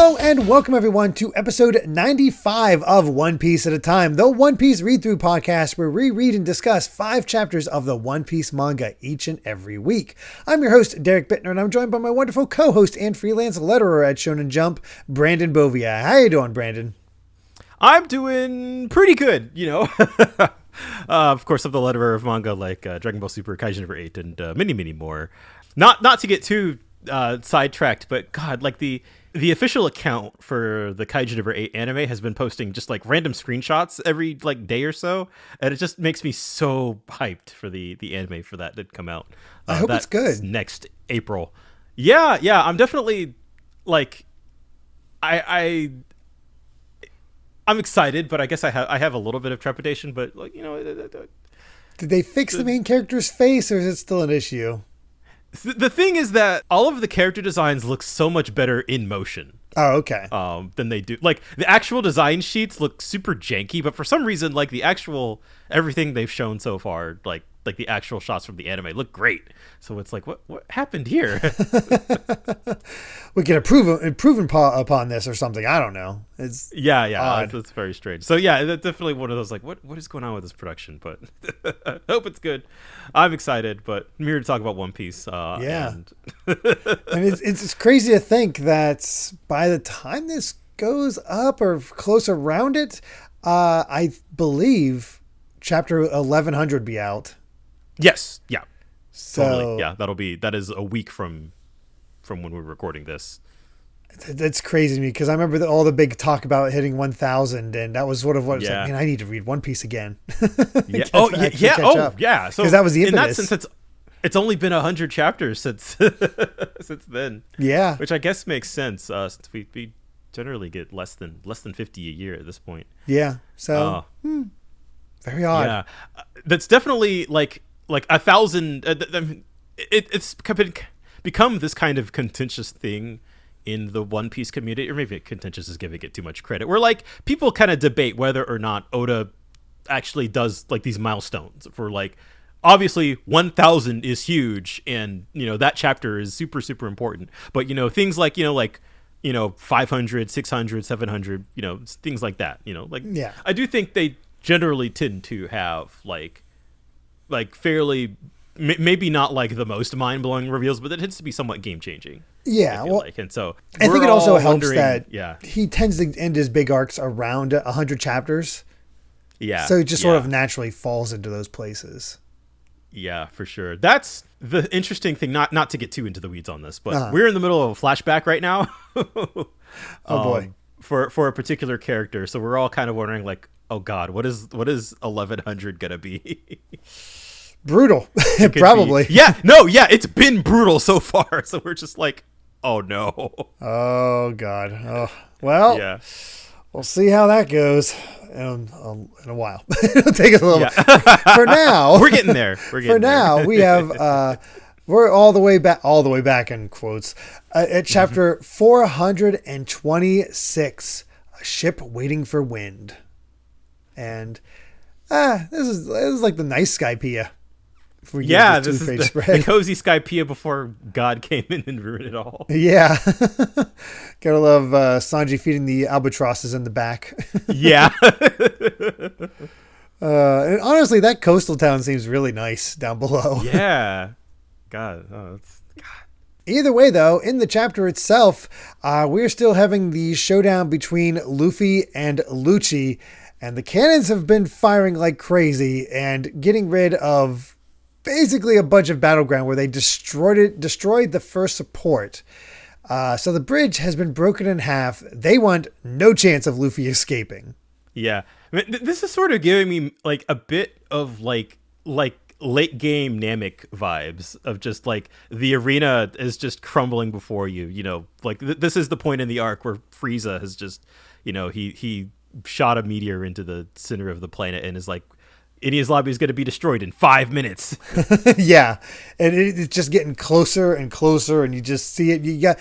Hello and welcome everyone to episode 95 of One Piece at a Time, the One Piece read-through podcast where we read and discuss 5 chapters of the One Piece manga each and every week. I'm your host, Derek Bittner, and I'm joined by my wonderful co-host and freelance letterer at Shonen Jump, Brandon Bovia. How you doing, Brandon? I'm doing pretty good, you know. Of course, I'm the letterer of manga like Dragon Ball Super, Kaiju number 8, and many more. Not to get too sidetracked, but God, like the official account for the Kaiju number 8 anime has been posting just like random screenshots every like day or so, and it just makes me so hyped for the anime for that to come out. I hope it's good next April. Yeah, I'm definitely like I'm excited, but I guess I have a little bit of trepidation. But like, you know, did they fix the main character's face, or is it still an issue? The thing is that all of the character designs look so much better in motion. Oh, okay. Than they do. Like the actual design sheets look super janky, but for some reason, like the actual everything they've shown so far, like the actual shots from the anime look great. So it's like, what happened here? We can improve upon this or something. I don't know. It's it's very strange. So yeah, that's definitely one of those like, what is going on with this production? But I hope it's good. I'm excited, but I'm here to talk about One Piece. And it's crazy to think that by the time this goes up or close around it, I believe chapter 1100 be out. Yes. Yeah. So totally. Yeah, that is a week from when we're recording this. That's crazy to me because I remember all the big talk about hitting 1,000, and that was sort of what it was like. Man, I need to read One Piece again. Yeah. Yeah. So because that was the impetus. In that sense, it's only been 100 chapters since then. Yeah. Which I guess makes sense since we generally get less than 50 a year at this point. Yeah. So very odd. Yeah. That's definitely like 1,000. It's become this kind of contentious thing in the One Piece community, or maybe contentious is giving it too much credit, where like people kind of debate whether or not Oda actually does like these milestones for like, obviously 1,000 is huge, and you know that chapter is super important, but you know things like 500, 600, 700, you know, things like that, you know, like I do think they generally tend to have like fairly maybe not like the most mind-blowing reveals, but it tends to be somewhat game-changing. Yeah, well, and so I think it also helps that he tends to end his big arcs around 100 chapters. Yeah, so it just sort of naturally falls into those places. Yeah, for sure. That's the interesting thing. Not to get too into the weeds on this, but we're in the middle of a flashback right now. Oh boy, for a particular character. So we're all kind of wondering, like, oh God, what is 1100 gonna be? Brutal, probably. It's been brutal so far. So we're just like, oh no. Oh God. Oh well. Yeah. We'll see how that goes in a while. It'll take us a little. Yeah. For now, we're getting there. We have. We're all the way back in quotes at chapter 426, a ship waiting for wind, and this is like the nice Skypiea. This is the cozy Skypiea before God came in and ruined it all. Yeah. Gotta love Sanji feeding the albatrosses in the back. Yeah. And honestly, that coastal town seems really nice down below. Yeah. God. Either way, though, in the chapter itself, we're still having the showdown between Luffy and Lucci, and the cannons have been firing like crazy and getting rid of basically a bunch of battleground where they destroyed the first support. So the bridge has been broken in half. They want no chance of Luffy escaping. Yeah. I mean, this is sort of giving me like a bit of like late game Namek vibes of just like the arena is just crumbling before you, you know, like this is the point in the arc where Frieza has just, you know, he shot a meteor into the center of the planet and is like, Enies Lobby is going to be destroyed in 5 minutes. Yeah. And it's just getting closer and closer, and you just see it. You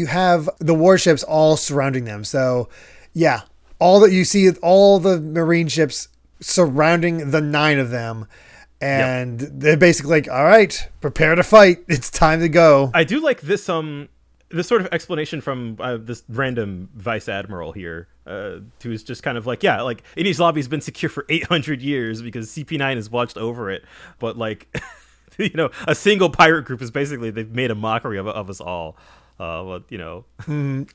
have the warships all surrounding them. So yeah, all that you see, all the marine ships surrounding the 9 of them. And they're basically like, all right, prepare to fight. It's time to go. I do like this. this sort of explanation from this random vice admiral here, who's just kind of like, yeah, like Enies Lobby's been secure for 800 years because CP9 has watched over it, but like, you know, a single pirate group is basically, they've made a mockery of us all. But you know, they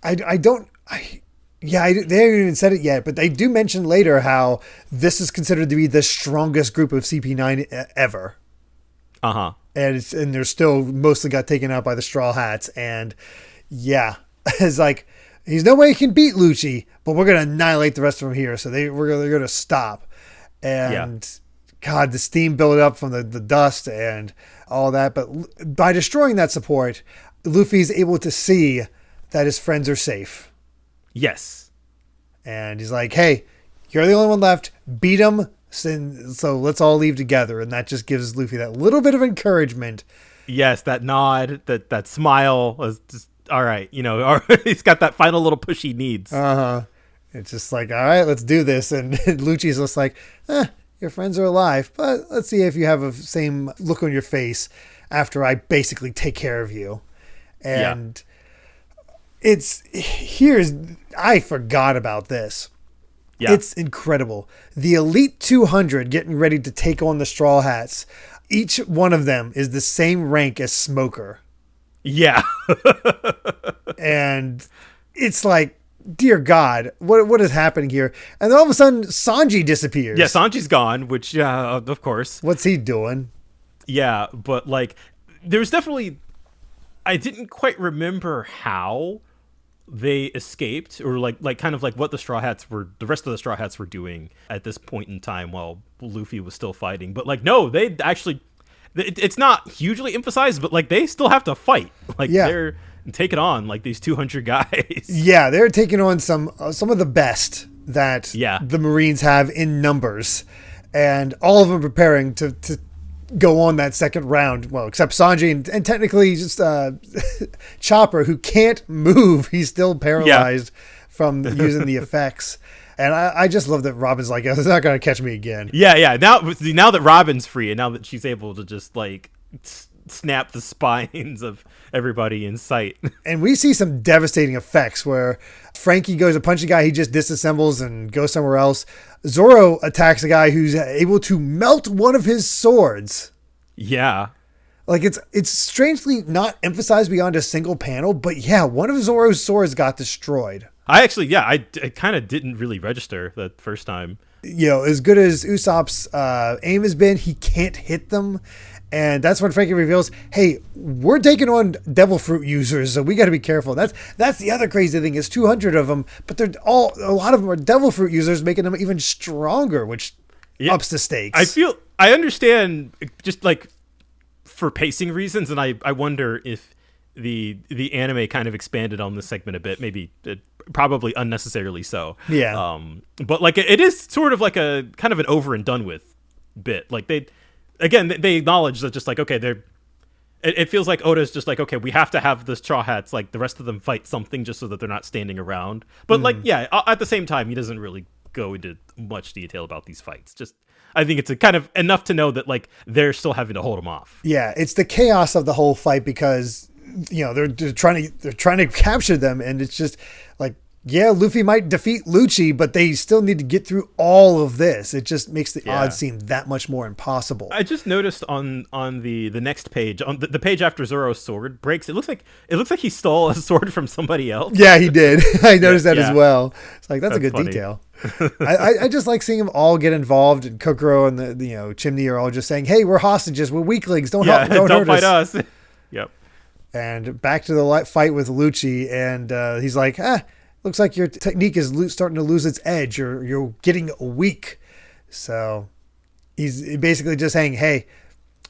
haven't even said it yet, but they do mention later how this is considered to be the strongest group of CP9 ever. And they're still mostly got taken out by the Straw Hats. And yeah, it's like, there's no way he can beat Lucci, but we're going to annihilate the rest of them here. So they're going to stop. And God, the steam built up from the dust and all that. But by destroying that support, Luffy's able to see that his friends are safe. Yes. And he's like, hey, you're the only one left. Beat him. So let's all leave together. And that just gives Luffy that little bit of encouragement. Yes, that nod, that smile was just, all right, you know, he's got that final little push he needs. It's just like, all right, let's do this. And Lucci's just like, your friends are alive, but let's see if you have the same look on your face after I basically take care of you. And I forgot about this. Yeah. It's incredible. The Elite 200 getting ready to take on the Straw Hats. Each one of them is the same rank as Smoker. Yeah. And it's like, dear God, what is happening here? And then all of a sudden, Sanji disappears. Yeah, Sanji's gone, which, of course. What's he doing? Yeah, but like, there's definitely, I didn't quite remember how they escaped, or like kind of like what the rest of the Straw Hats were doing at this point in time while Luffy was still fighting. But like, no, they actually, it's not hugely emphasized, but like they still have to fight. Like they're taking on like these 200 guys. Yeah, they're taking on some of the best that the Marines have in numbers, and all of them preparing to go on that second round. Well, except Sanji and technically just Chopper, who can't move. He's still paralyzed from using the effects. And I just love that Robin's like, it's not going to catch me again. Yeah. Now that Robin's free, and now that she's able to just like snap the spines of everybody in sight. And we see some devastating effects where Frankie goes to punch a guy, he just disassembles and goes somewhere else. Zoro attacks a guy who's able to melt one of his swords. Yeah. Like it's strangely not emphasized beyond a single panel, but one of Zoro's swords got destroyed. I kind of didn't really register that first time. You know, as good as Usopp's aim has been, he can't hit them. And that's when Frankie reveals, hey, we're taking on devil fruit users, so we got to be careful. That's the other crazy thing is 200 of them, but a lot of them are devil fruit users, making them even stronger, which ups the stakes. I understand just like for pacing reasons, and I wonder if the anime kind of expanded on this segment a bit, maybe probably unnecessarily so. Yeah. But like it is sort of like a kind of an over and done with bit. Like they acknowledge that just like, okay, it feels like Oda's just like, okay, we have to have the Straw Hats, like the rest of them fight something just so that they're not standing around. But like, at the same time, he doesn't really go into much detail about these fights. Just, I think it's a kind of enough to know that like they're still having to hold them off. Yeah, it's the chaos of the whole fight because, you know, they're trying to capture them, and it's just like, yeah, Luffy might defeat Lucci, but they still need to get through all of this. It just makes the odds seem that much more impossible. I just noticed on the next page, on the page after Zoro's sword breaks, it looks like he stole a sword from somebody else. Yeah, he did. I noticed that as well. It's like, that's a good funny detail. I just like seeing them all get involved, and Kokoro and the Chimney are all just saying, hey, we're hostages, we're weaklings, don't hurt fight us. Yep. And back to the fight with Lucci, and he's like, looks like your technique is starting to lose its edge. You're getting weak. So he's basically just saying, hey,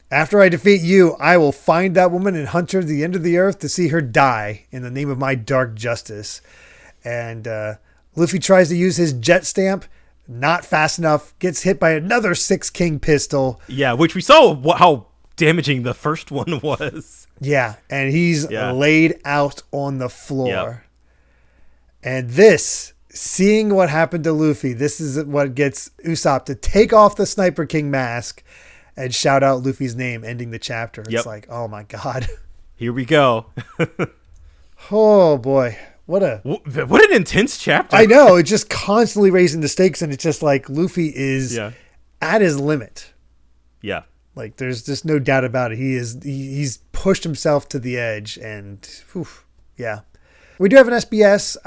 after I defeat you, I will find that woman and hunt her to the end of the earth to see her die in the name of my dark justice. And Luffy tries to use his jet stamp. Not fast enough. Gets hit by another Six King pistol. Yeah, which we saw how damaging the first one was. Yeah, and he's laid out on the floor. Yep. And seeing what happened to Luffy, this is what gets Usopp to take off the Sniper King mask and shout out Luffy's name, ending the chapter. It's like, oh my God. Here we go. Oh boy. What an intense chapter. I know, it's just constantly raising the stakes, and it's just like Luffy is at his limit. Yeah. Like there's just no doubt about it. He's pushed himself to the edge, and yeah. We do have an SBS,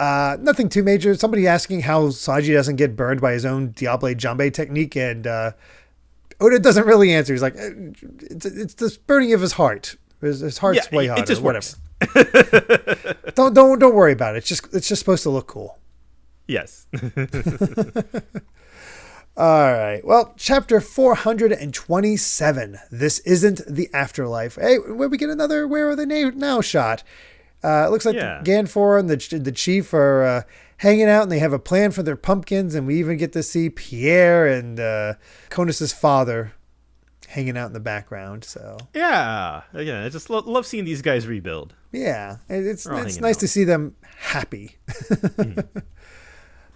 nothing too major. Somebody asking how Sanji doesn't get burned by his own Diable Jambe technique, and Oda doesn't really answer. He's like, it's the burning of his heart. His heart's way hotter. It just whatever. Works. Don't worry about it. It's just supposed to look cool. Yes. All right. Well, chapter 427. This isn't the afterlife. Hey, where we get another "Where are they now" shot. It looks like Ganfor and the chief are hanging out, and they have a plan for their pumpkins. And we even get to see Pierre and Conus's father hanging out in the background. So yeah, I just love seeing these guys rebuild. Yeah, it's nice to see them happy.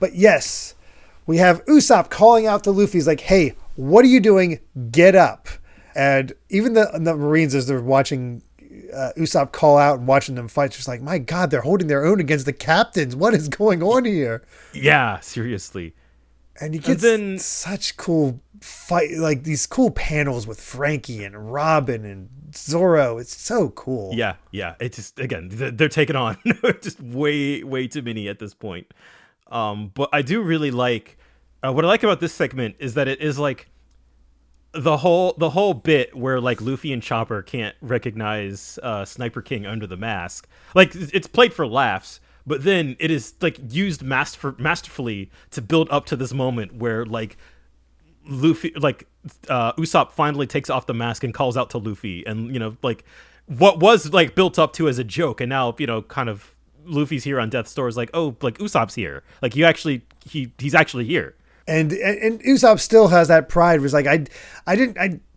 But yes, we have Usopp calling out to Luffy. He's like, "Hey, what are you doing? Get up!" And even the Marines, as they're watching Usopp call out and watching them fight, just like, my God, they're holding their own against the captains. What is going on here? Yeah, seriously. And you get such cool fight, like these cool panels with Frankie and Robin and Zoro. It's so cool. Yeah. It's just, again, they're taking on just way too many at this point. But I do really like what I like about this segment is that it is like the whole bit where like Luffy and Chopper can't recognize Sniper King under the mask. Like it's played for laughs, but then it is like used masterfully to build up to this moment where like Luffy, like Usopp finally takes off the mask and calls out to Luffy, and like what was like built up to as a joke, and now kind of Luffy's here on Death's Door is like, oh, like Usopp's here, like he's actually here. And Usopp still has that pride where he's like, I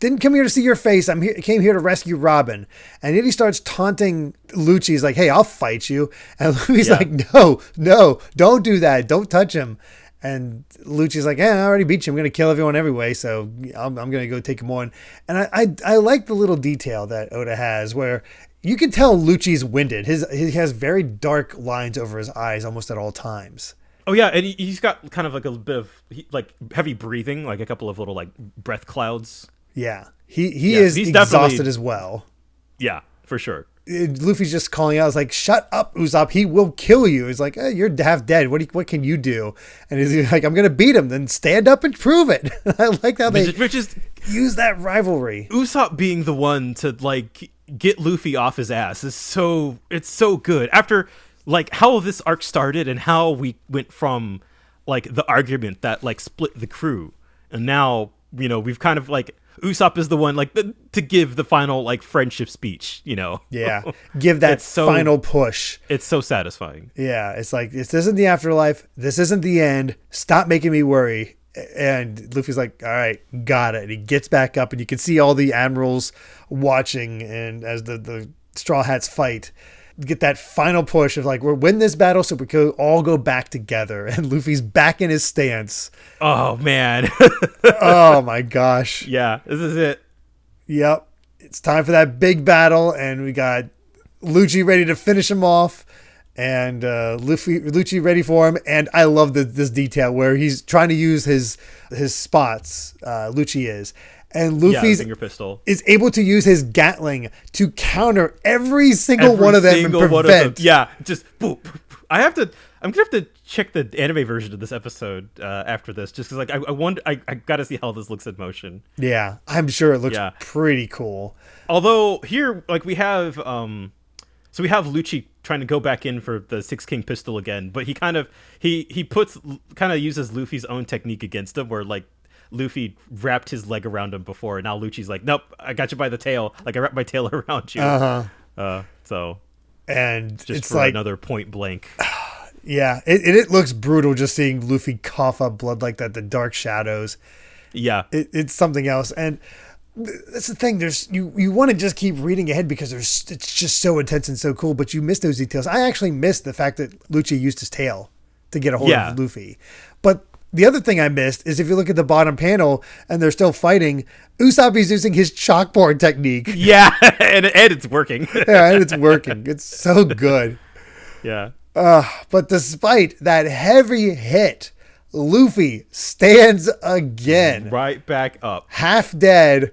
didn't come here to see your face. I came here to rescue Robin. And then he starts taunting Lucci. He's like, hey, I'll fight you. And Luffy's like, no, don't do that. Don't touch him. And Lucci's like, I already beat you. I'm going to kill everyone anyway. So I'm going to go take him on. And I like the little detail that Oda has where you can tell Lucci's winded. He has very dark lines over his eyes almost at all times. Oh yeah, and he's got kind of like a bit of like heavy breathing, like a couple of little like breath clouds. Yeah, he's exhausted as well. Yeah, for sure. Luffy's just calling out, "It's like, shut up, Usopp! He will kill you." He's like, "You're half dead. What can you do?" And he's like, "I'm gonna beat him. Then stand up and prove it." I like how they use that rivalry. Usopp being the one to like get Luffy off his ass is so good after. Like how this arc started and how we went from like the argument that like split the crew, and now we've kind of like Usopp is the one like to give the final like friendship speech. Yeah, give that final push. It's so satisfying. Yeah, it's like this isn't the afterlife. This isn't the end. Stop making me worry. And Luffy's like, all right, got it. And he gets back up, and you can see all the admirals watching, and as the Straw Hats fight. Get that final push of like, we'll win this battle so we can all go back together, and Luffy's back in his stance. Oh man. Oh my gosh. Yeah, this is it. Yep. It's time for that big battle, and we got Lucci ready to finish him off, and Lucci ready for him. And I love this detail where he's trying to use his spots. Lucci is. And Luffy's finger pistol is able to use his Gatling to counter every single one of them and prevent. Yeah, just boop. I'm gonna have to check the anime version of this episode after this, just because like I gotta see how this looks in motion. Yeah, I'm sure it looks pretty cool. Although here, like we have Lucci trying to go back in for the Six King pistol again, but he uses Luffy's own technique against him, where like. Luffy wrapped his leg around him before, and now Lucci's like, nope, I got you by the tail. Like I wrapped my tail around you. So and just it's for like another point blank. Yeah, it looks brutal just seeing Luffy cough up blood like that. The dark shadows. Yeah, it's something else, and that's the thing. There's you want to just keep reading ahead because it's just so intense and so cool, but you miss those details. I actually missed the fact that Lucci used his tail to get a hold of Luffy, but. The other thing I missed is if you look at the bottom panel and they're still fighting, Usopp's using his chalkboard technique. Yeah, and it's working. Yeah, and it's working. It's so good. Yeah. But despite that heavy hit, Luffy stands again. Right back up. Half dead,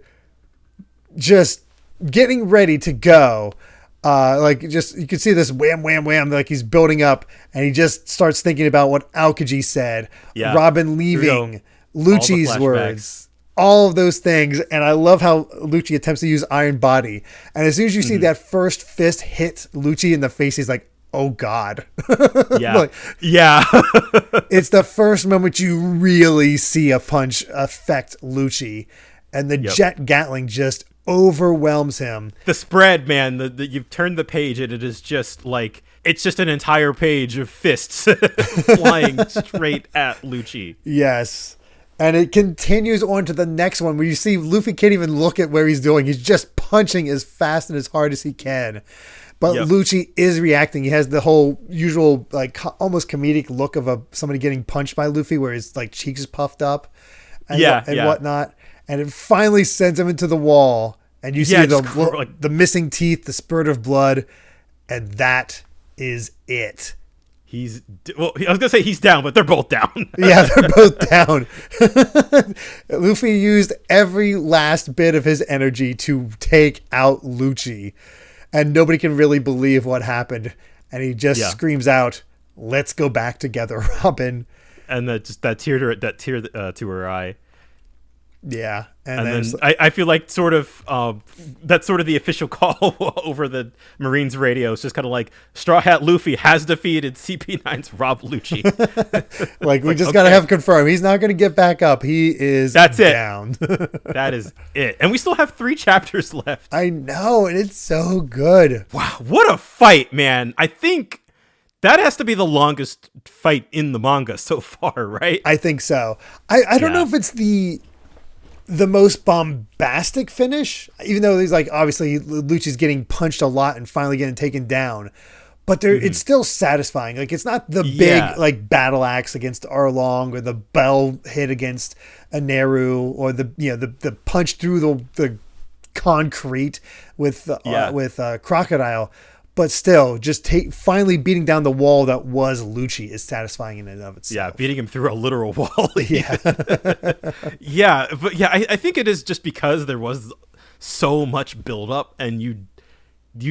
just getting ready to go. You can see this wham, wham, wham, like he's building up, and he just starts thinking about what Aokiji said. Yeah. Robin leaving, Lucci's words, all of those things. And I love how Lucci attempts to use Iron Body. And as soon as you see that first fist hit Lucci in the face, he's like, oh God. Yeah. Yeah. It's the first moment you really see a punch affect Lucci, and the jet Gatling just overwhelms him. The spread, man, you've turned the page and it is just like, it's just an entire page of fists flying straight at Lucci. Yes. And it continues on to the next one where you see Luffy can't even look at where he's doing. He's just punching as fast and as hard as he can. But Lucci is reacting. He has the whole usual, like, almost comedic look of somebody getting punched by Luffy, where his like cheeks is puffed up and whatnot. And it finally sends him into the wall. And you see the missing teeth, the spurt of blood, and that is it. I was going to say he's down, but they're both down. Yeah, they're both down. Luffy used every last bit of his energy to take out Lucci. And nobody can really believe what happened. And he just screams out, "Let's go back together, Robin." And that tear to her eye. Yeah. And then I feel like sort of that's sort of the official call over the Marines radio. It's just kind of like, Straw Hat Luffy has defeated CP9's Rob Lucci. Like, we just got to have confirmed. He's not going to get back up. He is down. That is it. And we still have 3 chapters left. I know. And it's so good. Wow. What a fight, man. I think that has to be the longest fight in the manga so far, right? I think so. I don't know if it's the most bombastic finish, even though he's like, obviously Lucci's getting punched a lot and finally getting taken down, but it's still satisfying. Like, it's not the big like battle axe against Arlong, or the bell hit against Aneru, or the punch through the concrete with Crocodile. But still, just finally beating down the wall that was Lucci is satisfying in and of itself. Yeah, beating him through a literal wall. Yeah. I think it is just because there was so much buildup, and you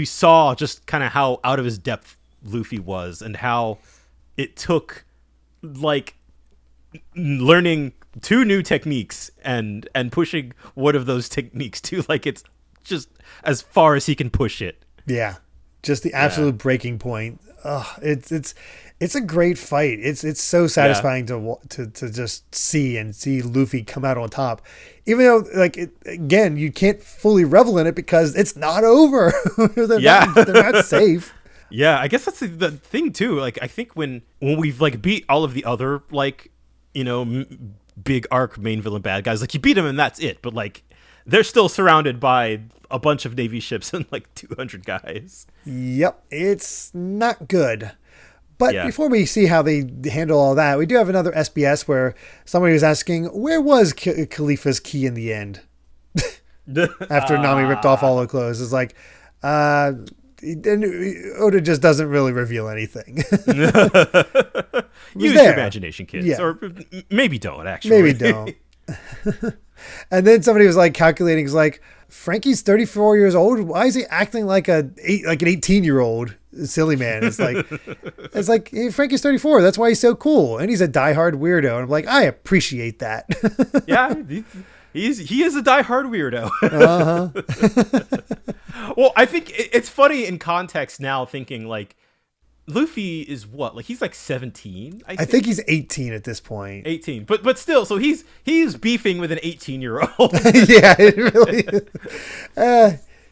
saw just kind of how out of his depth Luffy was, and how it took, like, learning 2 new techniques and pushing one of those techniques to, like, it's just as far as he can push it. Yeah. Just the absolute breaking point. It's a great fight. It's so satisfying to just see Luffy come out on top, even though, like, again, you can't fully revel in it because it's not over. They're not safe. Yeah, I guess that's the thing too. Like, I think when we've like beat all of the other, like, big arc main villain bad guys, like, you beat them and that's it. But, like, they're still surrounded by a bunch of Navy ships and like 200 guys. Yep, it's not good. But before we see how they handle all that, we do have another SBS where somebody was asking, where was Khalifa's key in the end? After Nami ripped off all the clothes. It's like, Oda just doesn't really reveal anything. Use your imagination, kids. Yeah. Or maybe don't, actually. Maybe don't. And then somebody was like calculating, it's like, Frankie's 34 years old. Why is he acting like an 18-year-old silly man? It's like, hey, Frankie's 34. That's why he's so cool, and he's a diehard weirdo. And I'm like, I appreciate that. Yeah, he is a diehard weirdo. Uh-huh. Well, I think it's funny in context now, thinking like, Luffy is what? Like, he's like 17. I think he's 18 at this point. 18, but still, so he's beefing with an 18-year-old. Yeah, it really.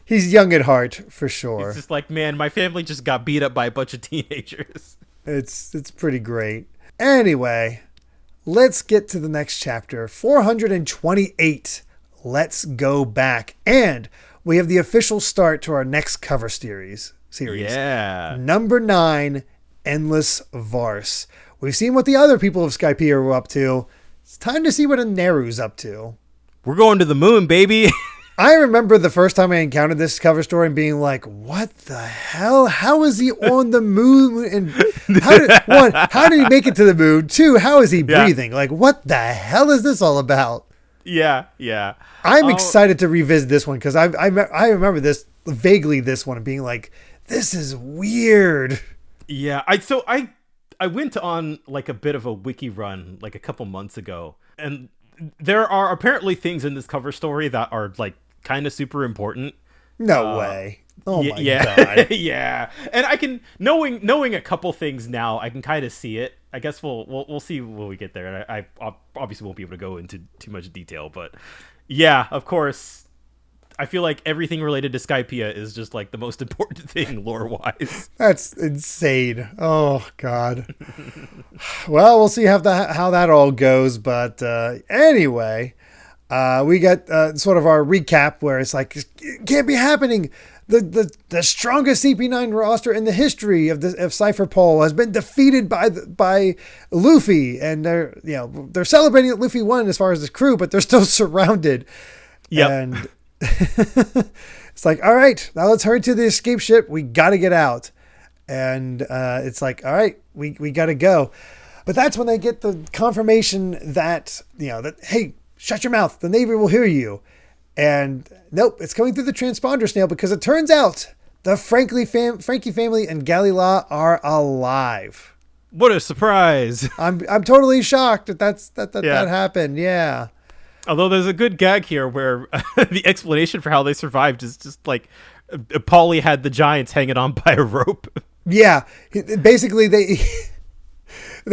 He's young at heart for sure. He's just like, man, my family just got beat up by a bunch of teenagers. It's pretty great. Anyway, let's get to the next chapter, 428. Let's go back, and we have the official start to our next cover series. Yeah. Number 9, Endless Varse. We've seen what the other people of Skypiea were up to. It's time to see what Aneru's up to. We're going to the moon, baby. I remember the first time I encountered this cover story and being like, what the hell? How is he on the moon? And how did he make it to the moon? Two, how is he breathing? Like, what the hell is this all about? Yeah, yeah. I'm excited to revisit this one because I remember this vaguely, this one, being like, this is weird. Yeah, I went on like a bit of a wiki run like a couple months ago, and there are apparently things in this cover story that are like kind of super important. No way. Oh my God. Yeah. And I can knowing a couple things now, I can kind of see it. I guess we'll see when we get there. And I obviously won't be able to go into too much detail, but yeah, of course. I feel like everything related to Skypiea is just like the most important thing lore-wise. That's insane. Oh God. Well, we'll see how that all goes. But anyway, we got sort of our recap where it's like, it can't be happening. The strongest CP9 roster in the history of Cypher Pole has been defeated by Luffy, and they're celebrating that Luffy won as far as the crew, but they're still surrounded. Yep. And it's like, all right, now let's hurry to the escape ship. We got to get out. And it's like, all right, we got to go. But that's when they get the confirmation that, hey, shut your mouth. The Navy will hear you. And nope, it's coming through the transponder snail, because it turns out the Frankie family and Galila are alive. What a surprise. I'm totally shocked that happened. Yeah. Although there's a good gag here where the explanation for how they survived is just like Paulie had the giants hanging on by a rope. Yeah. Basically, they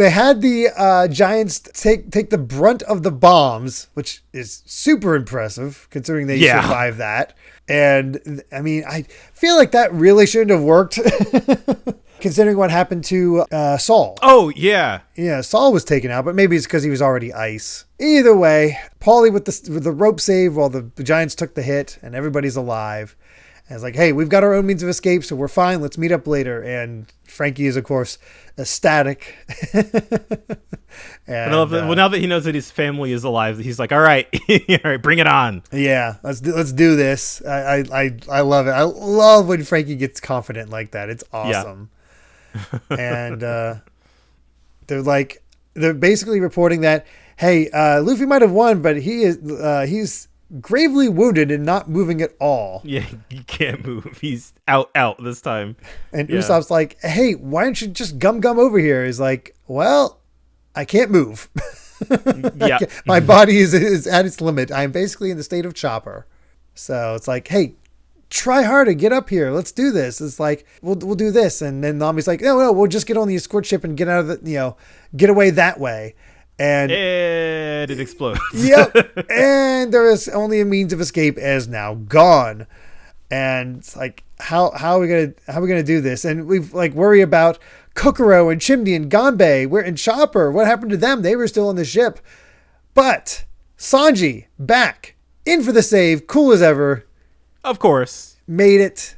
had the giants take the brunt of the bombs, which is super impressive considering they survived that. And I mean, I feel like that really shouldn't have worked considering what happened to Saul. Oh, yeah. Yeah, Saul was taken out, but maybe it's because he was already ice. Either way, Paulie with the rope save while the giants took the hit and everybody's alive. And it's like, hey, we've got our own means of escape, so we're fine. Let's meet up later. And Frankie is, of course, ecstatic. And, I love that. Well, now that he knows that his family is alive, he's like, all right, bring it on. Yeah, let's do this. I love it. I love when Frankie gets confident like that. It's awesome. Yeah. And they're basically reporting that, hey, Luffy might have won, but he's gravely wounded and not moving at all. Yeah, he can't move. He's out this time. And Usopp's like, hey, why don't you just gum over here? He's like, well, I can't move. Yeah. My body is at its limit. I'm basically in the state of Chopper. So it's like, hey, try harder, get up here. Let's do this. It's like, we'll do this. And then Nami's like, no, we'll just get on the escort ship and get out of the, get away that way. And it explodes. Yep. And there is only a means of escape is now gone. And it's like, how are we gonna do this? And we've worry about Kokoro and Chimney and Ganbei. We're in Chopper. What happened to them? They were still on the ship. But Sanji back in for the save, cool as ever. Of course, made it.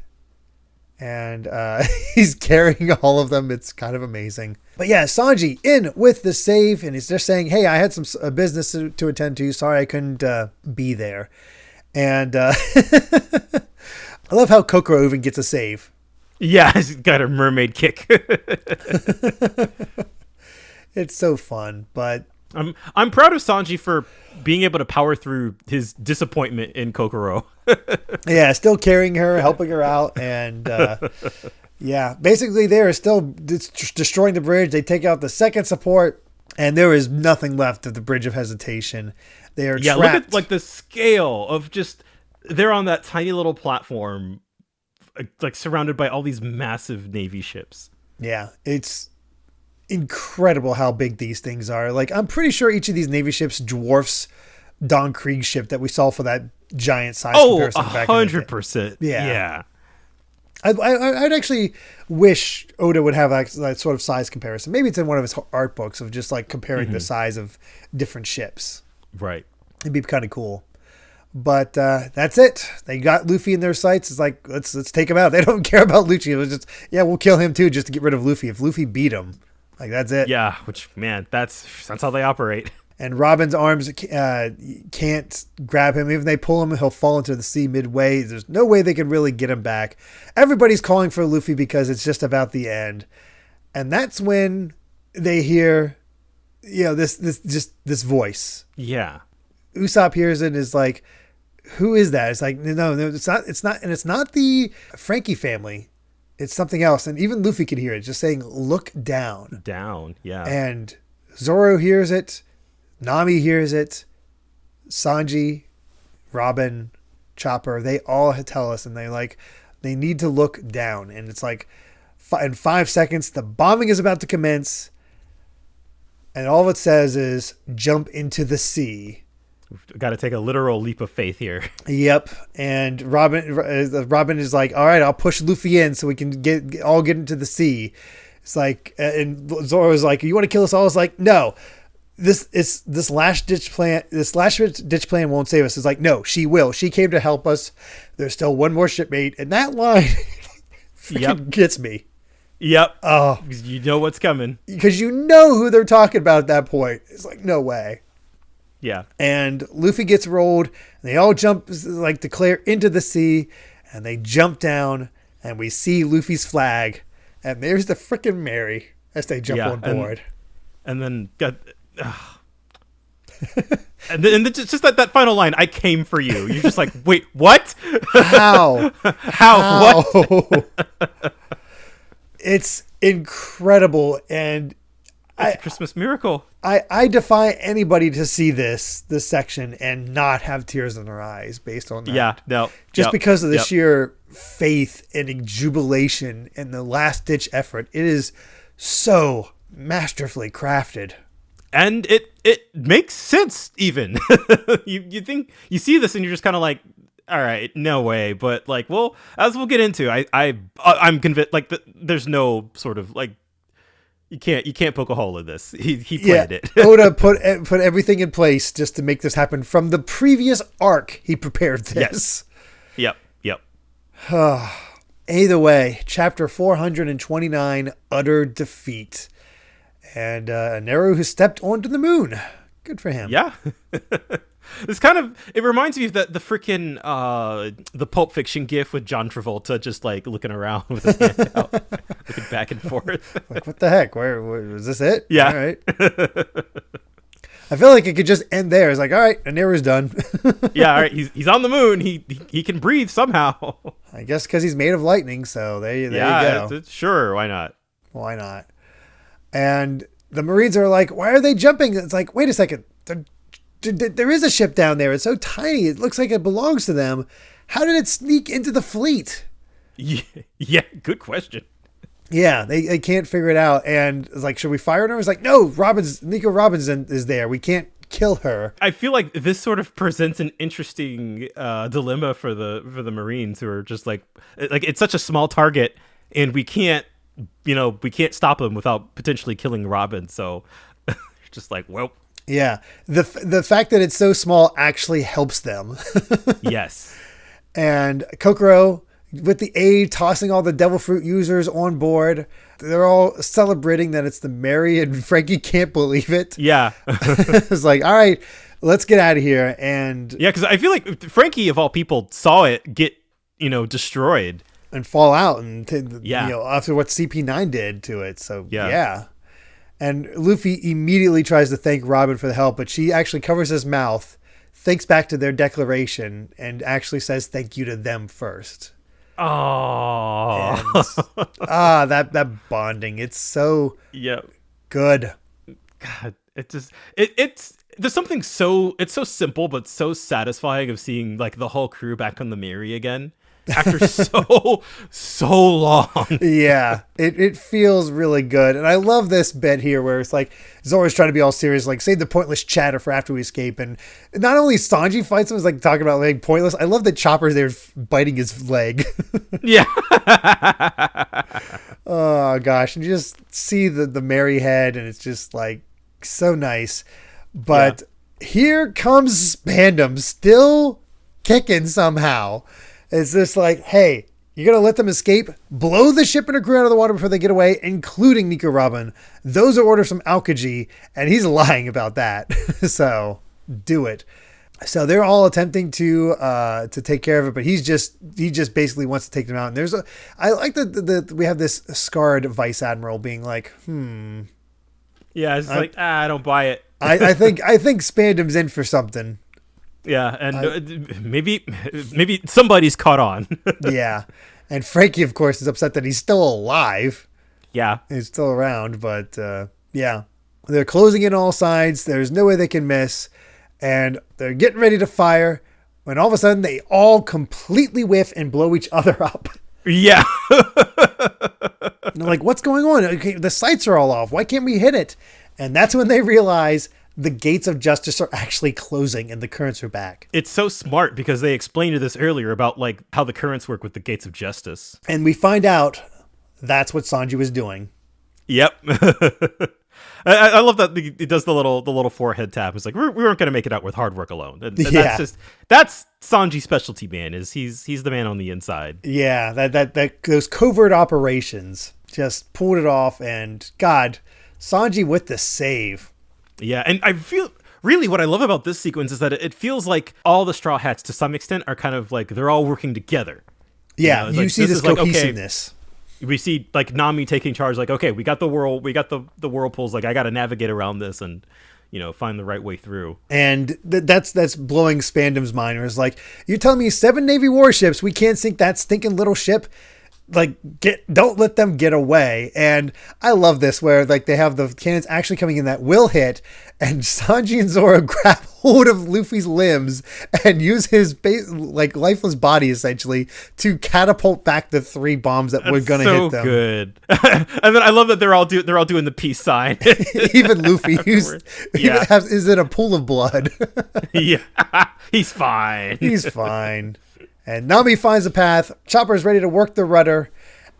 And he's carrying all of them. It's kind of amazing. But yeah, Sanji in with the save, and he's just saying, hey, I had some business to attend to. Sorry I couldn't be there. And I love how Kokoro even gets a save. Yeah, he's got a mermaid kick. It's so fun, but I'm proud of Sanji for being able to power through his disappointment in Kokoro. Yeah, still carrying her, helping her out, and yeah, basically they are still destroying the bridge. They take out the second support, and there is nothing left of the Bridge of Hesitation. They are trapped. Look at the scale of just they're on that tiny little platform, surrounded by all these massive Navy ships. Yeah, it's incredible how big these things are. I'm pretty sure each of these Navy ships dwarfs Don Krieg's ship that we saw for that giant size comparison back 100%. Yeah. I'd actually wish Oda would have that sort of size comparison. Maybe it's in one of his art books of just comparing the size of different ships. Right. It'd be kind of cool. But that's it. They got Luffy in their sights. It's like, let's take him out. They don't care about Lucci. It was just, we'll kill him too just to get rid of Luffy. If Luffy beat him, that's it. Yeah, which, man, that's how they operate. And Robin's arms can't grab him. Even if they pull him, he'll fall into the sea midway. There's no way they can really get him back. Everybody's calling for Luffy because it's just about the end. And that's when they hear, this voice. Yeah. Usopp hears it and is like, who is that? It's like, no, it's not. And it's not the Frankie family. It's something else. And even Luffy can hear it, just saying, look down. Down, yeah. And Zoro hears it. Nami hears it. Sanji, Robin, Chopper, they all tell us, and they need to look down. And it's like, in 5 seconds, the bombing is about to commence. And all it says is, jump into the sea. We've got to take a literal leap of faith here. Yep. And Robin is like, all right, I'll push Luffy in so we can get into the sea. It's like, and Zoro is like, you want to kill us all? It's like, no, this last ditch plan won't save us. It's like, no, she will. She came to help us. There's still one more shipmate. And that line gets me. Yep. Oh, you know what's coming. Because you know who they're talking about at that point. It's like, no way. Yeah. And Luffy gets rolled, and they all jump, declare into the sea, and they jump down, and we see Luffy's flag, and there's the frickin' Mary as they jump on board. And then and then just that final line, I came for you. You're just like, wait, what? How? What? It's incredible, and it's a Christmas miracle. I defy anybody to see this section and not have tears in their eyes based on that. Yeah, no. Just because of the sheer faith and jubilation and the last ditch effort. It is so masterfully crafted. And it makes sense even. you think you see this and you're just kind of like, all right, no way. But like, well, as we'll get into, I'm convinced there's no sort of like, You can't poke a hole in this. He planned it. Oda put everything in place just to make this happen. From the previous arc, he prepared this. Yes. Yep. Either way, chapter 429, Utter Defeat. And Neru has stepped onto the moon. Good for him. Yeah. It's kind of, it reminds me of the freaking the Pulp Fiction gif with John Travolta just like looking around with his hand out, looking back and forth. Like, what the heck? Where was this it? Yeah. All right. I feel like it could just end there. It's like, all right, Neru's done. Yeah, all right. He's on the moon. He can breathe somehow. I guess because he's made of lightning. So there you go. Sure. Why not? Why not? And the Marines are like, why are they jumping? It's like, wait a second. There is a ship down there. It's so tiny. It looks like it belongs to them. How did it sneak into the fleet? Yeah, good question. Yeah, they can't figure it out. And it's like, should we fire her? It's like, no, Nico Robinson is there. We can't kill her. I feel like this sort of presents an interesting dilemma for the Marines who are just like it's such a small target and we can't stop them without potentially killing Robin. So just like, well. Yeah, the fact that it's so small actually helps them. Yes. And Kokoro, with the aid, tossing all the devil fruit users on board. They're all celebrating that it's the Mary, and Frankie can't believe it. Yeah. It's like, all right, let's get out of here. And yeah, because I feel like Frankie, of all people, saw it get, destroyed. And fall out. And, after what CP9 did to it. So, yeah. And Luffy immediately tries to thank Robin for the help, but she actually covers his mouth, thinks back to their declaration, and actually says thank you to them first. Oh, that bonding. It's so good. God, it's there's something so simple but so satisfying of seeing like the whole crew back on the Mary again. After so long. Yeah, it feels really good. And I love this bit here where it's like Zoro's trying to be all serious, like save the pointless chatter for after we escape. And not only Sanji fights him, is like talking about like pointless. I love that Chopper's there biting his leg. Yeah. Oh gosh. And you just see the Mary head and it's just like so nice. But here comes Spandam still kicking somehow. It's just like, hey, You're going to let them escape, blow the ship and her crew out of the water before they get away, including Nico Robin. Those are orders from Aokiji, and he's lying about that. So do it. So they're all attempting to take care of it, but he just basically wants to take them out. And I like that we have this scarred vice admiral being like, Yeah, it's I don't buy it. I think Spandam's in for something. Yeah, and maybe somebody's caught on. Yeah, and Frankie, of course, is upset that he's still alive. Yeah, he's still around, but yeah, they're closing in all sides. There's no way they can miss, and they're getting ready to fire. When all of a sudden, they all completely whiff and blow each other up. Yeah, and they're like, "What's going on? Okay, the sights are all off. Why can't we hit it?" And that's when they realize the gates of justice are actually closing and the currents are back. It's so smart because they explained this earlier about like how the currents work with the gates of justice. And we find out that's what Sanji was doing. Yep. I love that it does the little forehead tap. It's like we weren't going to make it out with hard work alone. And that's Sanji's specialty, man. He's the man on the inside. Yeah, that those covert operations just pulled it off, and God, Sanji with the save. Yeah, and I feel really what I love about this sequence is that it feels like all the Straw Hats to some extent are kind of like they're all working together. Yeah, you see this cohesiveness. Like, okay, we see like Nami taking charge. Like, okay, we got the whirlpools. Like, I got to navigate around this and find the right way through. And that's blowing Spandam's mind. It's like, you're telling me 7 Navy warships, we can't sink that stinking little ship? Like, don't let them get away. And I love this where like they have the cannons actually coming in that will hit, and Sanji and Zoro grab hold of Luffy's limbs and use his lifeless body essentially to catapult back the 3 bombs that were gonna hit them. So good. And then I love that they're all doing the peace sign. Even Luffy, is in a pool of blood. Yeah, he's fine. He's fine. And Nami finds a path. Chopper's ready to work the rudder,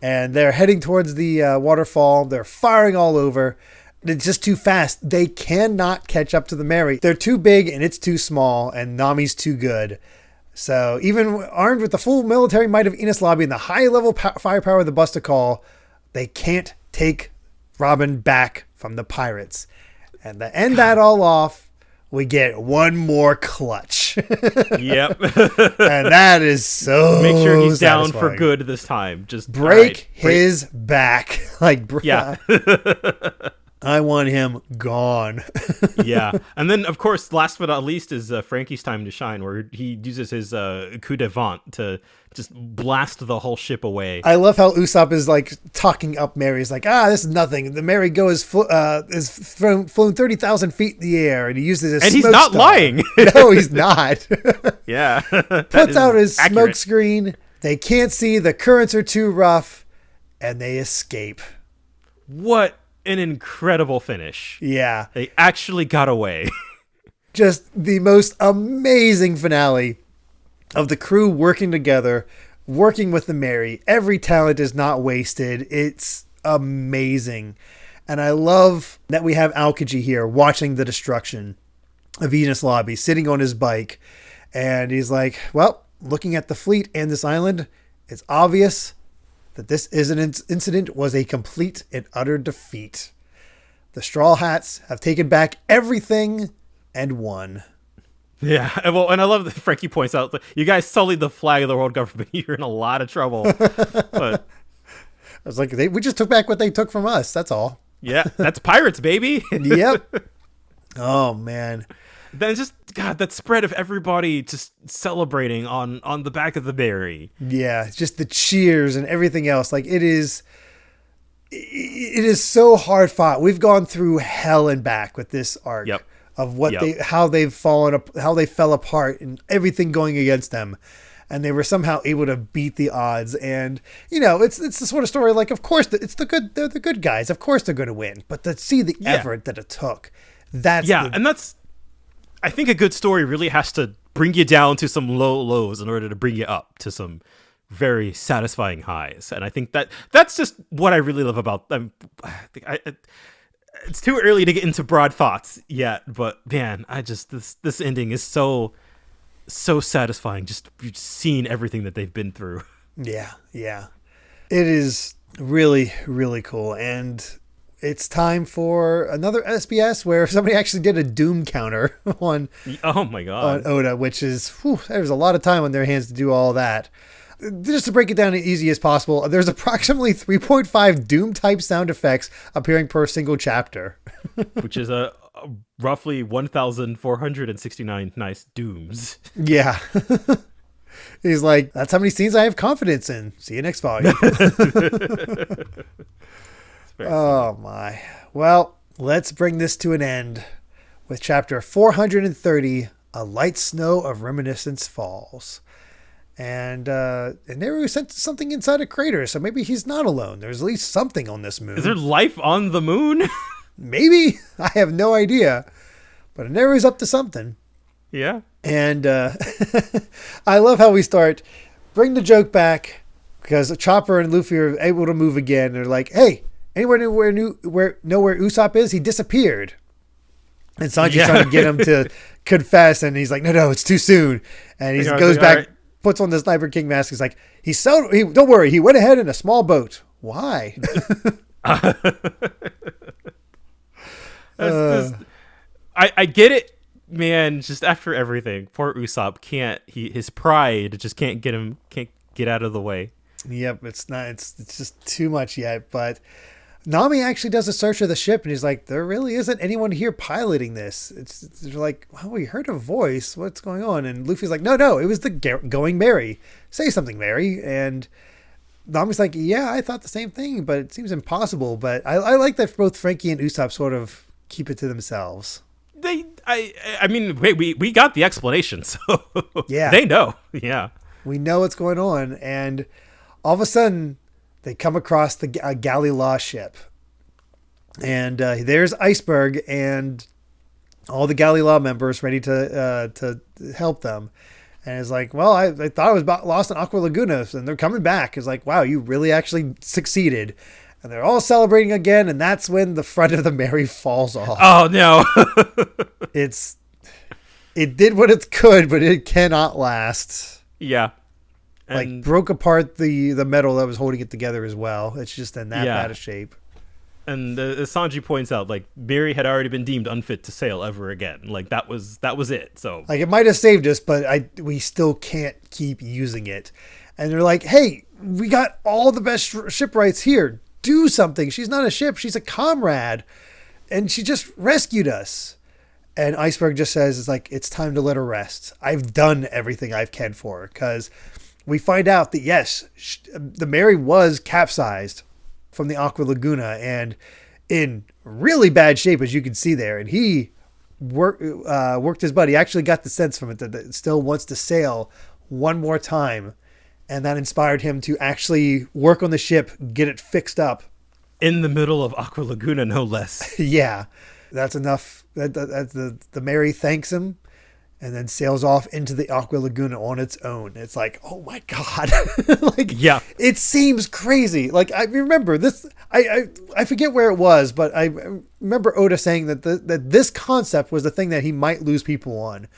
and they're heading towards the waterfall. They're firing all over. It's just too fast. They cannot catch up to the Mary. They're too big, and it's too small, and Nami's too good. So even armed with the full military might of Enies Lobby and the high-level firepower of the Busta Call, they can't take Robin back from the pirates. And to end that all off, we get one more clutch. Yep. And that is so make sure he's satisfying. Down for good this time. Just break his back. Like, yeah. I want him gone. Yeah. And then, of course, last but not least is Frankie's time to shine, where he uses his coup de vent to just blast the whole ship away. I love how Usopp is like talking up Mary. He's like, this is nothing. The Mary Go is flown 30,000 feet in the air, and he uses his and he's not lying. No, he's not. Yeah. Puts out his smoke screen. They can't see. The currents are too rough, and they escape. What an incredible finish. Yeah. They actually got away. Just the most amazing finale of the crew working together, working with the Mary. Every talent is not wasted. It's amazing. And I love that we have Aokiji here watching the destruction of Enies Lobby, sitting on his bike. And he's like, well, looking at the fleet and this island, it's obvious that this incident was a complete and utter defeat. The Straw Hats have taken back everything and won. Yeah, well, and I love that Frankie points out that you guys sullied the flag of the world government. You're in a lot of trouble. But I was like, we just took back what they took from us. That's all. Yeah, that's pirates, baby. Yep. Oh, man. Then just, God, that spread of everybody just celebrating on the back of the Mary. Yeah, just the cheers and everything else. Like, it is so hard fought. We've gone through hell and back with this arc. Yep. Of how they fell apart and everything going against them, and they were somehow able to beat the odds. And it's the sort of story like, of course they're the good guys, of course they're going to win, but to see the effort that it took, and that's, I think a good story really has to bring you down to some low lows in order to bring you up to some very satisfying highs. And I think that's just what I really love about them. It's too early to get into broad thoughts yet, but man, this ending is so satisfying. Just seeing everything that they've been through. Yeah, yeah. It is really, really cool. And it's time for another SBS where somebody actually did a doom counter on Oh my god. Oda, which is, there's a lot of time on their hands to do all that. Just to break it down as easy as possible, there's approximately 3.5 doom type sound effects appearing per single chapter. Which is a roughly 1,469 nice dooms. Yeah. He's like, that's how many scenes I have confidence in. See you next volume. Oh my. Well, let's bring this to an end with chapter 430, A Light Snow of Reminiscence Falls. And Neru sent something inside a crater, so maybe he's not alone. There's at least something on this moon. Is there life on the moon? Maybe. I have no idea. But Neru's up to something. Yeah. And I love how we start. Bring the joke back because Chopper and Luffy are able to move again. They're like, hey, anywhere know where Usopp is? He disappeared. And Sanji's trying to get him to confess. And he's like, no, it's too soon. And he goes back, right, puts on the Sniper King mask. He's like, don't worry. He went ahead in a small boat. Why? I get it, man. Just after everything, poor Usopp his pride just can't get out of the way. Yep, it's just too much yet. But Nami actually does a search of the ship, and he's like, there really isn't anyone here piloting this. They're like, well, we heard a voice. What's going on? And Luffy's like, no, it was the going Mary. Say something, Mary. And Nami's like, yeah, I thought the same thing, but it seems impossible. But I like that both Frankie and Usopp sort of keep it to themselves. I mean, wait, we got the explanation, so yeah, they know. Yeah, we know what's going on, and all of a sudden they come across the Galley Law ship, and there's Iceberg and all the Galley Law members ready to help them. And it's like, well, I thought I was lost in Aqua Laguna, and they're coming back. It's like, wow, you really actually succeeded. And they're all celebrating again, and that's when the front of the Mary falls off. Oh, no. It did what it could, but it cannot last. Yeah. Like, broke apart the metal that was holding it together as well. It's just in that bad of shape. And as Sanji points out, like, Mary had already been deemed unfit to sail ever again. Like, that was it. So, like, it might have saved us, but we still can't keep using it. And they're like, hey, we got all the best shipwrights here. Do something. She's not a ship. She's a comrade. And she just rescued us. And Iceberg just says, it's time to let her rest. I've done everything I can for her. Because we find out that, yes, the Mary was capsized from the Aqua Laguna and in really bad shape, as you can see there. And he worked his butt. He actually got the sense from it that it still wants to sail one more time. And that inspired him to actually work on the ship, get it fixed up. In the middle of Aqua Laguna, no less. Yeah, that's enough. The Mary thanks him and then sails off into the Aqua Laguna on its own. It's like, oh my God. Yeah. It seems crazy. Like, I remember this. I forget where it was, but I remember Oda saying that this concept was the thing that he might lose people on.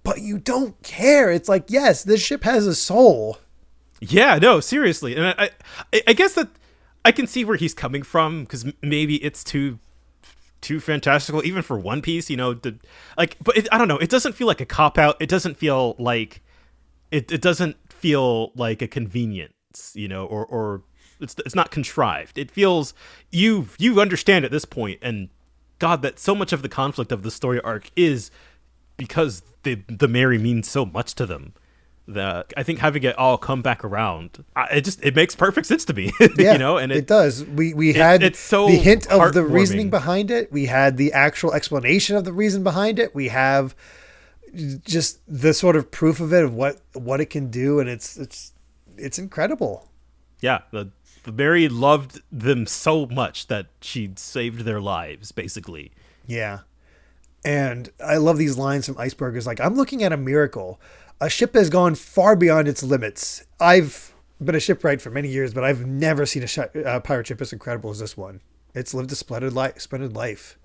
But you don't care. It's like, yes, this ship has a soul. Yeah, no, seriously. And I guess that I can see where he's coming from, because maybe it's too fantastical, even for One Piece, but I don't know. It doesn't feel like a cop-out. It doesn't feel like it doesn't feel like a convenience, or it's not contrived. It feels you understand at this point, and God, that so much of the conflict of the story arc is because the Mary means so much to them. I think having it all come back around, it makes perfect sense to me. Yeah, and it does. We had the hint of the reasoning behind it. We had the actual explanation of the reason behind it. We have just the sort of proof of it, of what it can do, and it's incredible. Yeah, the Mary loved them so much that she saved their lives, basically. Yeah, and I love these lines from Iceberg. It's like, I'm looking at a miracle. A ship has gone far beyond its limits. I've been a shipwright for many years, but I've never seen a pirate ship as incredible as this one. It's lived a splendid life.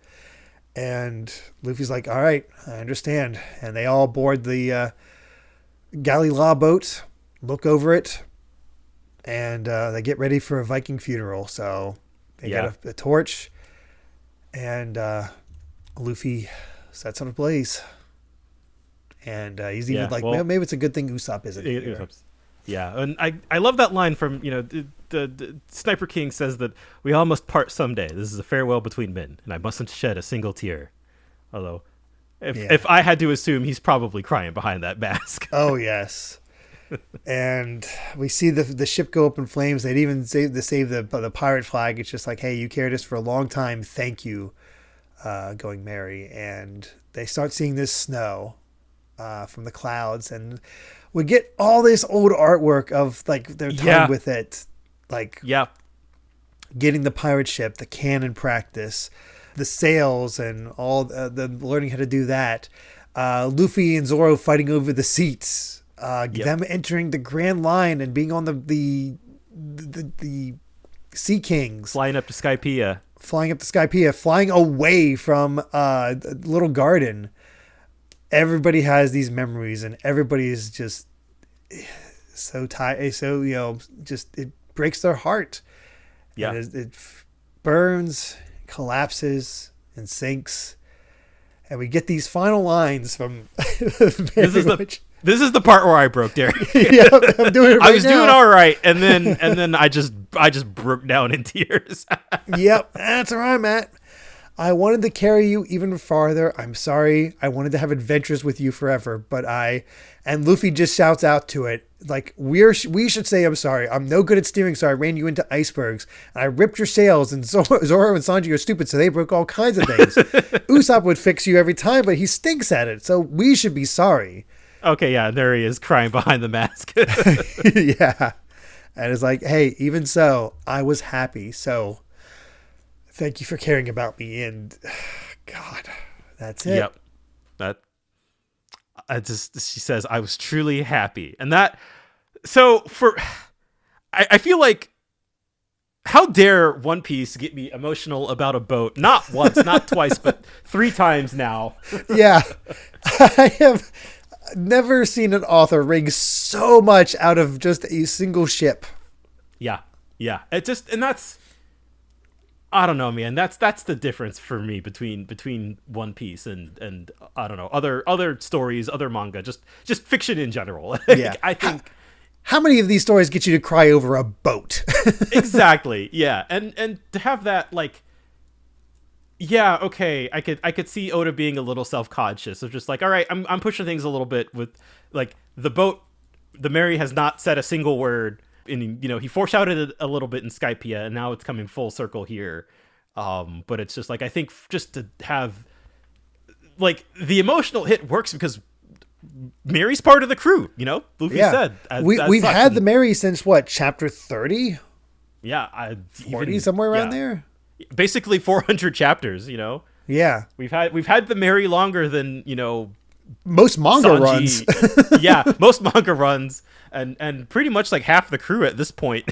And Luffy's like, all right, I understand. And they all board the Galley Law boat, look over it, and they get ready for a Viking funeral. So they Yeah. get a torch, and Luffy sets it ablaze. And he's even like, well, maybe it's a good thing Usopp isn't here. Yeah, and I love that line from, the Sniper King says that we all must part someday. This is a farewell between men, and I mustn't shed a single tear. Although, if I had to assume, he's probably crying behind that mask. Oh, yes. And we see the ship go up in flames. They'd even save the pirate flag. It's just like, hey, you carried us for a long time. Thank you, Going Merry. And they start seeing this snow from the clouds, and we get all this old artwork of like their time with it, like getting the pirate ship, the cannon practice, the sails, and all the learning how to do that. Luffy and Zoro fighting over the seats, them entering the Grand Line and being on the Sea Kings, flying up to Skypiea, flying away from the little garden. Everybody has these memories, and everybody is just so tired. So, just it breaks their heart. Yeah. And it burns, collapses, and sinks. And we get these final lines from This is the part where I broke, Derek. Yeah, I'm doing it right I was now. doing all right, and then I just broke down in tears. Yep, that's where I'm at. I wanted to carry you even farther. I'm sorry. I wanted to have adventures with you forever, but and Luffy just shouts out to it, like, we should say I'm sorry. I'm no good at steering, so I ran you into icebergs. And I ripped your sails, and Zoro and Sanji are stupid, so they broke all kinds of things. Usopp would fix you every time, but he stinks at it, so we should be sorry. Okay, yeah, there he is crying behind the mask. Yeah. And it's like, hey, even so, I was happy, so thank you for caring about me. And God, that's it. Yep. She says, I was truly happy. And that, so I feel like, how dare One Piece get me emotional about a boat? Not once, not twice, but 3 times now. Yeah. I have never seen an author wring so much out of just a single ship. Yeah. It just, and that's, I don't know, man. That's the difference for me between One Piece and I don't know, other stories, other manga, just fiction in general. Yeah. I think how many of these stories get you to cry over a boat? Exactly. Yeah. And to have that, like, yeah, okay, I could see Oda being a little self-conscious of just like, all right, I'm pushing things a little bit with, like, the boat, the Mary has not said a single word. And, he foreshadowed it a little bit in Skypiea, and now it's coming full circle here. But it's just like, I think just to have, like, the emotional hit works because Mary's part of the crew, Luffy said. We've had the Mary since what, chapter 30? Yeah. 40, somewhere around there? Basically 400 chapters, Yeah. We've had the Mary longer than, most manga Sanji. runs. Yeah, most manga runs. And pretty much like half the crew at this point.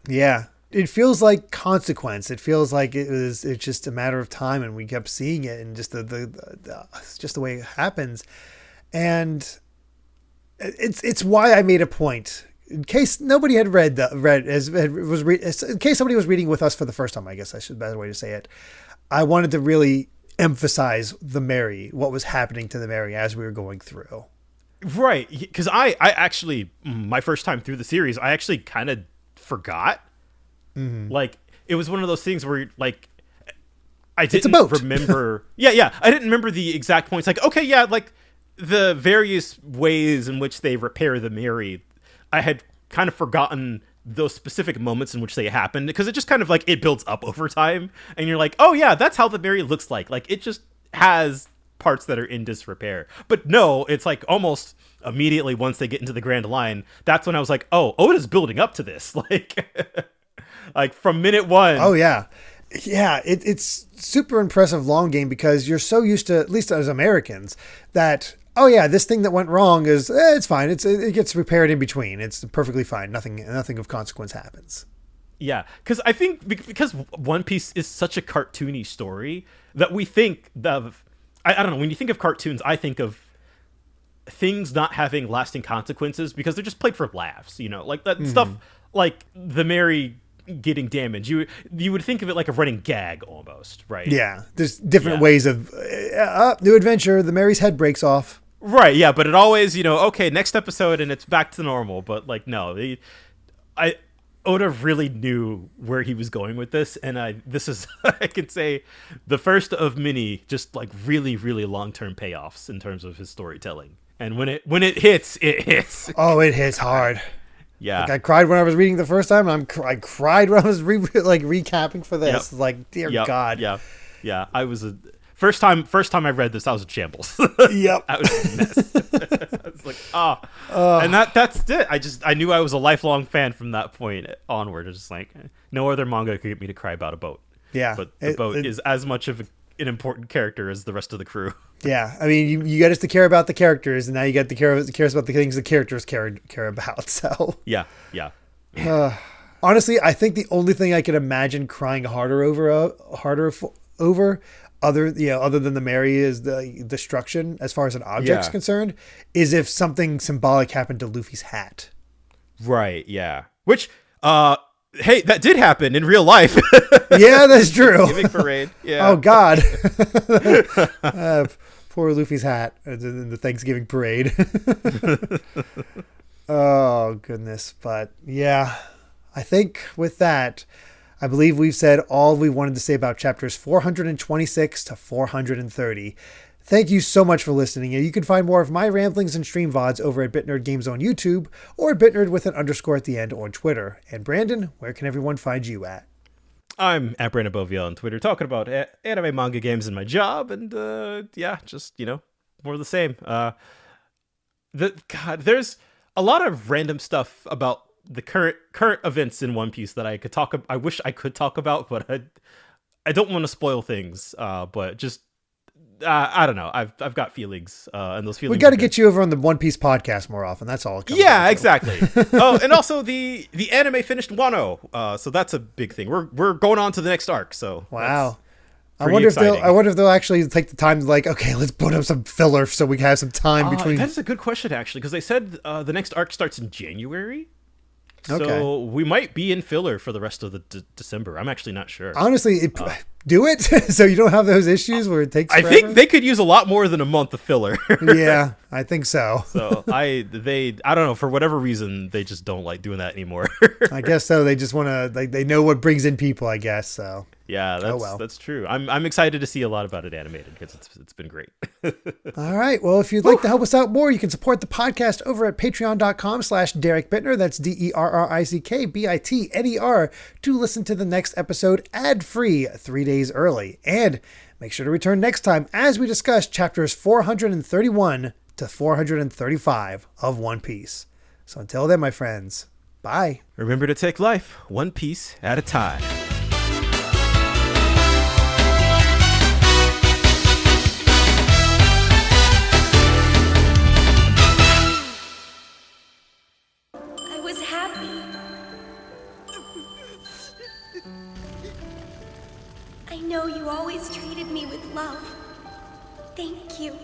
Yeah. It feels like consequence. It feels like it's just a matter of time, and we kept seeing it, and just just the way it happens. And it's why I made a point, in case nobody had in case somebody was reading with us for the first time, I guess I should better way to say it. I wanted to really emphasize the Mary, what was happening to the Mary as we were going through. Right, because I actually, my first time through the series, I actually kind of forgot. Mm-hmm. Like, it was one of those things where, like, I didn't remember. Yeah, I didn't remember the exact points. Like, okay, yeah, like, the various ways in which they repair the Mary, I had kind of forgotten those specific moments in which they happened, because it just kind of, like, it builds up over time, and you're like, oh, yeah, that's how the Mary looks like. Like, it just has parts that are in disrepair. But no, it's like almost immediately once they get into the Grand Line, that's when I was like, oh, Oda's building up to this. Like from minute one. Oh yeah. Yeah. It's super impressive long game, because you're so used to, at least as Americans, that, oh yeah, this thing that went wrong is, it's fine. It gets repaired in between. It's perfectly fine. Nothing of consequence happens. Yeah. Cause I think because One Piece is such a cartoony story that we think of, I don't know, when you think of cartoons, I think of things not having lasting consequences because they're just played for laughs, like that stuff like the Mary getting damaged. You would think of it like a running gag almost, right? Yeah, there's different ways of new adventure. The Mary's head breaks off. Right, yeah, but it always, okay, next episode and it's back to normal. But like, no, Oda really knew where he was going with this, and this is I can say the first of many just like really, really long-term payoffs in terms of his storytelling. And when it hits, it hits. Oh, it hits hard. Yeah, like I cried when I was reading the first time, and I cried when I was recapping for this. Yep. Like, dear God. Yeah. I was first time I read this, I was in shambles. Yep, I was a mess. I was like, and that's it. I knew I was a lifelong fan from that point onward. It's just like no other manga could get me to cry about a boat. Yeah, but the boat is as much of an important character as the rest of the crew. Yeah, I mean, you got us to care about the characters, and now you got to cares about the things the characters care about. So yeah. Honestly, I think the only thing I could imagine crying harder over, other than the Mary is the destruction as far as an object's concerned, is if something symbolic happened to Luffy's hat. Right. Yeah. Which, hey, that did happen in real life. Yeah, that's true. Thanksgiving parade. Yeah. Oh God. Poor Luffy's hat in the Thanksgiving parade. Oh goodness. But yeah, I think with that, I believe we've said all we wanted to say about chapters 426 to 430. Thank you so much for listening. You can find more of my ramblings and stream VODs over at BitNerd Games on YouTube or BitNerd with an underscore at the end on Twitter. And Brandon, where can everyone find you at? I'm at Brandon Bovia on Twitter, talking about anime, manga, games, and my job, and just more of the same. There's a lot of random stuff about the current events in One Piece that I wish I could talk about, but I don't want to spoil things. But just I don't know. I've got feelings, and those feelings. We got to get you over on the One Piece podcast more often. That's all. Yeah, exactly. Oh, and also the anime finished Wano, so that's a big thing. We're going on to the next arc. So wow. I wonder if they'll actually take the time to okay, let's put up some filler so we can have some time between. That's a good question actually, because they said the next arc starts in January. Okay. So we might be in filler for the rest of the December. I'm actually not sure. Honestly, do it so you don't have those issues where it takes forever. I think they could use a lot more than a month of filler. Yeah, I think so. So I don't know, for whatever reason they just don't like doing that anymore. I guess so. They just want to they know what brings in people, I guess. So yeah, that's true. I'm excited to see a lot about it animated because it's been great. All right. Well, if you'd like to help us out more, you can support the podcast over at patreon.com/Derek Bittner. That's DERRICKBITNER to listen to the next episode ad-free 3 days early. And make sure to return next time as we discuss chapters 431 to 435 of One Piece. So until then, my friends, bye. Remember to take life one piece at a time. I know you always treated me with love. Thank you.